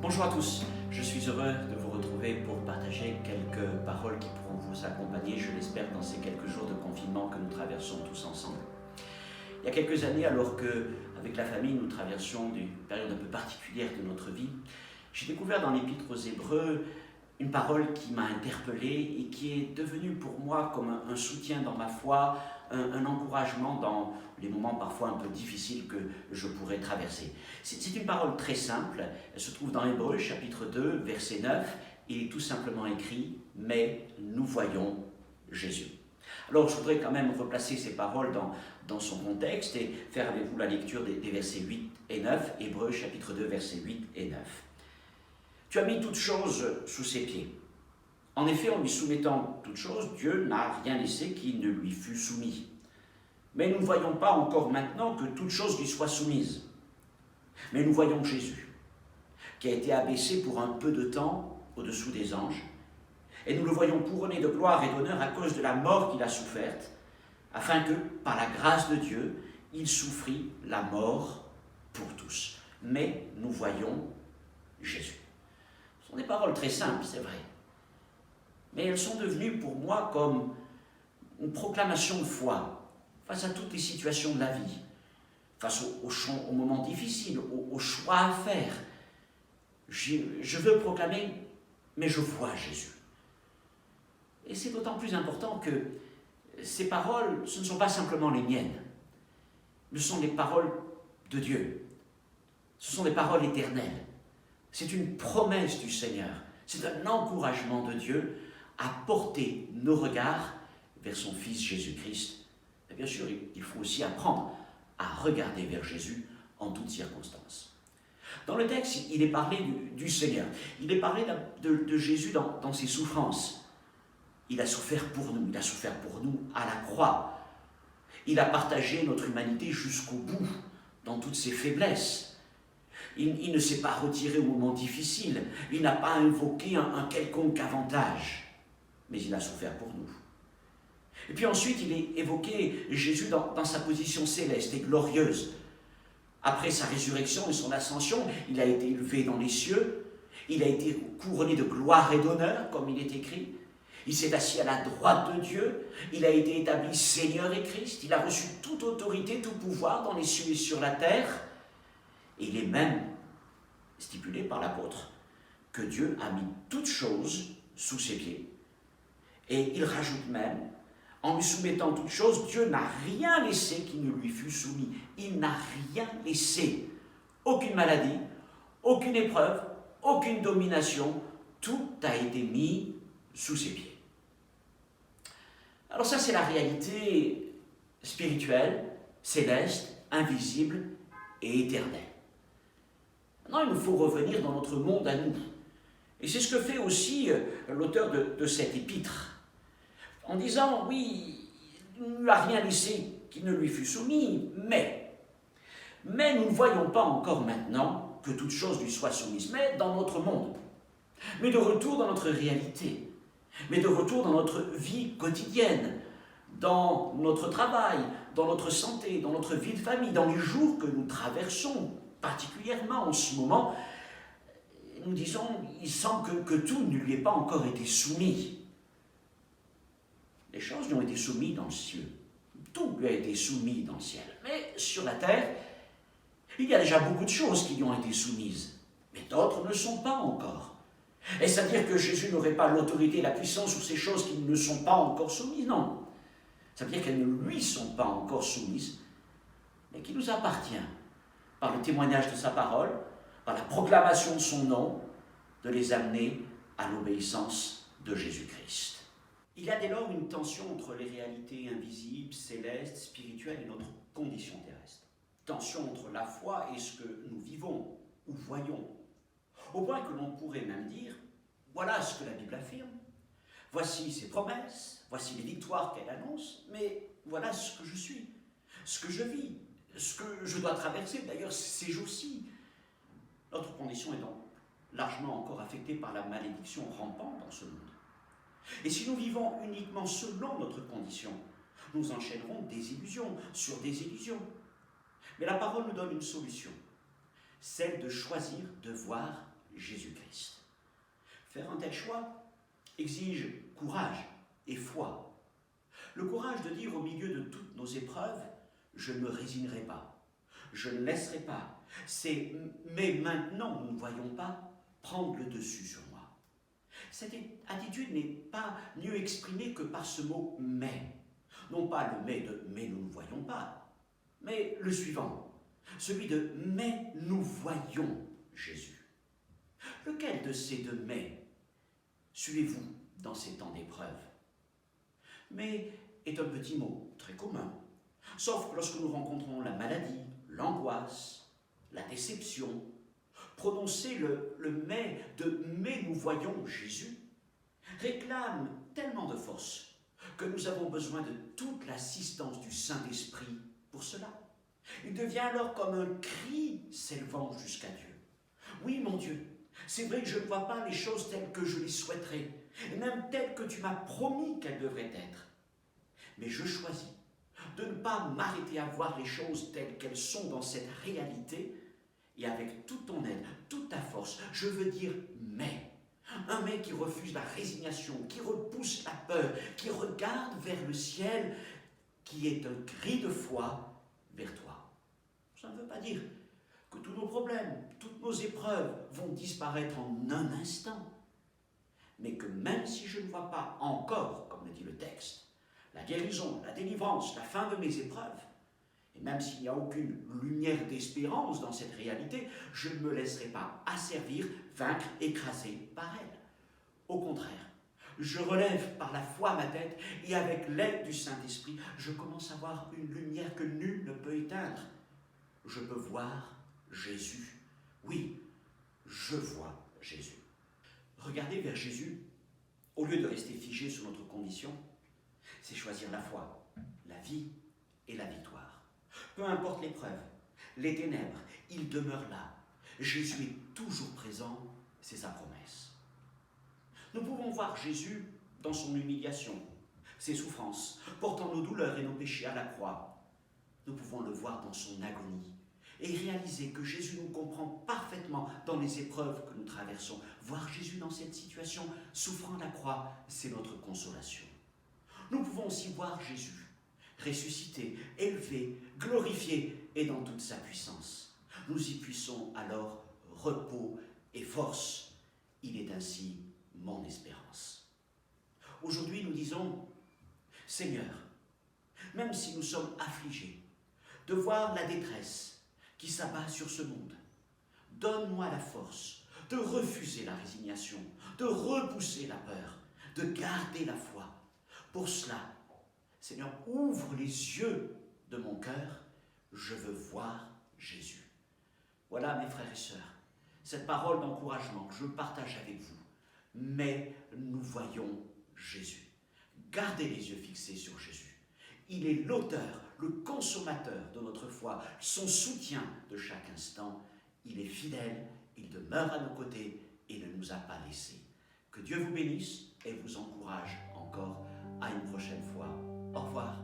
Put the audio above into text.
Bonjour à tous, je suis heureux de vous retrouver pour partager quelques paroles qui pourront vous accompagner, je l'espère, dans ces quelques jours de confinement que nous traversons tous ensemble. Il y a quelques années, alors que, avec la famille, nous traversions une période un peu particulière de notre vie, j'ai découvert dans l'Épître aux Hébreux une parole qui m'a interpellé et qui est devenue pour moi comme un soutien dans ma foi, un encouragement dans les moments parfois un peu difficiles que je pourrais traverser. C'est une parole très simple, elle se trouve dans Hébreux chapitre 2, verset 9, et il est tout simplement écrit « Mais nous voyons Jésus ». Alors je voudrais quand même replacer ces paroles dans son contexte et faire avec vous la lecture des versets 8 et 9, Hébreux chapitre 2, versets 8 et 9. Tu as mis toutes choses sous ses pieds. En effet, en lui soumettant toutes choses, Dieu n'a rien laissé qui ne lui fût soumis. Mais nous ne voyons pas encore maintenant que toutes choses lui soient soumises. Mais nous voyons Jésus, qui a été abaissé pour un peu de temps au-dessous des anges, et nous le voyons couronné de gloire et d'honneur à cause de la mort qu'il a soufferte, afin que, par la grâce de Dieu, il souffrit la mort pour tous. Mais nous voyons Jésus. Ce sont des paroles très simples, c'est vrai. Mais elles sont devenues pour moi comme une proclamation de foi face à toutes les situations de la vie, face aux moments difficiles, aux choix à faire. Je veux proclamer, mais je vois Jésus. Et c'est d'autant plus important que ces paroles, ce ne sont pas simplement les miennes, ce sont les paroles de Dieu. Ce sont des paroles éternelles. C'est une promesse du Seigneur. C'est un encouragement de Dieu à porter nos regards vers son Fils Jésus-Christ. Et bien sûr, il faut aussi apprendre à regarder vers Jésus en toutes circonstances. Dans le texte, il est parlé du Seigneur. Il est parlé de Jésus dans ses souffrances. Il a souffert pour nous. Il a souffert pour nous à la croix. Il a partagé notre humanité jusqu'au bout, dans toutes ses faiblesses. Il ne s'est pas retiré au moment difficile. Il n'a pas invoqué un quelconque avantage. Mais il a souffert pour nous. Et puis ensuite, il est évoqué Jésus dans sa position céleste et glorieuse. Après sa résurrection et son ascension, il a été élevé dans les cieux. Il a été couronné de gloire et d'honneur, comme il est écrit. Il s'est assis à la droite de Dieu. Il a été établi Seigneur et Christ. Il a reçu toute autorité, tout pouvoir dans les cieux et sur la terre. Et il est même stipulé par l'apôtre que Dieu a mis toutes choses sous ses pieds. Et il rajoute même, en lui soumettant toutes choses, Dieu n'a rien laissé qui ne lui fût soumis. Il n'a rien laissé. Aucune maladie, aucune épreuve, aucune domination, tout a été mis sous ses pieds. Alors ça, c'est la réalité spirituelle, céleste, invisible et éternelle. Maintenant, il nous faut revenir dans notre monde à nous. Et c'est ce que fait aussi l'auteur de cette épître. En disant, oui, il ne lui a rien laissé qui ne lui fût soumis, mais nous ne voyons pas encore maintenant que toute chose lui soit soumise, mais dans notre monde, mais de retour dans notre réalité, mais de retour dans notre vie quotidienne, dans notre travail, dans notre santé, dans notre vie de famille, dans les jours que nous traversons, particulièrement en ce moment, nous disons, il semble que tout ne lui ait pas encore été soumis. Les choses lui ont été soumises dans le ciel. Tout lui a été soumis dans le ciel. Mais sur la terre, il y a déjà beaucoup de choses qui lui ont été soumises. Mais d'autres ne le sont pas encore. Est-ce à dire que Jésus n'aurait pas l'autorité et la puissance sur ces choses qui ne sont pas encore soumises? Non. Ça veut dire qu'elles ne lui sont pas encore soumises, mais qu'il nous appartient, par le témoignage de sa parole, par la proclamation de son nom, de les amener à l'obéissance de Jésus-Christ. Il y a dès lors une tension entre les réalités invisibles, célestes, spirituelles et notre condition terrestre. Tension entre la foi et ce que nous vivons ou voyons. Au point que l'on pourrait même dire, voilà ce que la Bible affirme, voici ses promesses, voici les victoires qu'elle annonce, mais voilà ce que je suis, ce que je vis, ce que je dois traverser, d'ailleurs ces jours-ci. Notre condition est donc largement encore affectée par la malédiction rampante dans ce monde. Et si nous vivons uniquement selon notre condition, nous enchaînerons des illusions sur des illusions. Mais la parole nous donne une solution, celle de choisir de voir Jésus-Christ. Faire un tel choix exige courage et foi. Le courage de dire au milieu de toutes nos épreuves, je ne me résignerai pas, je ne laisserai pas. C'est « mais maintenant nous ne voyons pas » prendre le dessus sur moi. Cette attitude n'est pas mieux exprimée que par ce mot « mais ». Non pas le « mais » de « mais nous ne voyons pas », mais le suivant, celui de « mais nous voyons Jésus ». Lequel de ces deux « mais » suivez-vous dans ces temps d'épreuve? Mais est un petit mot très commun, sauf que lorsque nous rencontrons la maladie, l'angoisse, la déception, prononcer le mais de « mais nous voyons Jésus » réclame tellement de force que nous avons besoin de toute l'assistance du Saint-Esprit pour cela. Il devient alors comme un cri s'élevant jusqu'à Dieu. Oui, mon Dieu, c'est vrai que je ne vois pas les choses telles que je les souhaiterais, et même telles que tu m'as promis qu'elles devraient être. Mais je choisis de ne pas m'arrêter à voir les choses telles qu'elles sont dans cette réalité, et avec toute ton aide, toute ta force, je veux dire « mais ». Un mais qui refuse la résignation, qui repousse la peur, qui regarde vers le ciel, qui est un cri de foi vers toi. Ça ne veut pas dire que tous nos problèmes, toutes nos épreuves vont disparaître en un instant, mais que même si je ne vois pas encore, comme le dit le texte, la guérison, la délivrance, la fin de mes épreuves, et même s'il n'y a aucune lumière d'espérance dans cette réalité, je ne me laisserai pas asservir, vaincre, écraser par elle. Au contraire, je relève par la foi ma tête et avec l'aide du Saint-Esprit, je commence à voir une lumière que nul ne peut éteindre. Je peux voir Jésus. Oui, je vois Jésus. Regarder vers Jésus, au lieu de rester figé sur notre condition, c'est choisir la foi, la vie et la victoire. Peu importe l'épreuve, les ténèbres, il demeure là. Jésus est toujours présent, c'est sa promesse. Nous pouvons voir Jésus dans son humiliation, ses souffrances, portant nos douleurs et nos péchés à la croix. Nous pouvons le voir dans son agonie et réaliser que Jésus nous comprend parfaitement dans les épreuves que nous traversons. Voir Jésus dans cette situation, souffrant à la croix, c'est notre consolation. Nous pouvons aussi voir Jésus ressuscité, élevé, glorifié et dans toute sa puissance. Nous y puissons alors repos et force. Il est ainsi mon espérance. Aujourd'hui, nous disons, Seigneur, même si nous sommes affligés de voir la détresse qui s'abat sur ce monde, donne-moi la force de refuser la résignation, de repousser la peur, de garder la foi. Pour cela, Seigneur, ouvre les yeux de mon cœur, je veux voir Jésus. Voilà, mes frères et sœurs, cette parole d'encouragement que je partage avec vous. Mais nous voyons Jésus. Gardez les yeux fixés sur Jésus. Il est l'auteur, le consommateur de notre foi, son soutien de chaque instant. Il est fidèle, il demeure à nos côtés et ne nous a pas laissés. Que Dieu vous bénisse et vous encourage encore à une prochaine fois. Au revoir.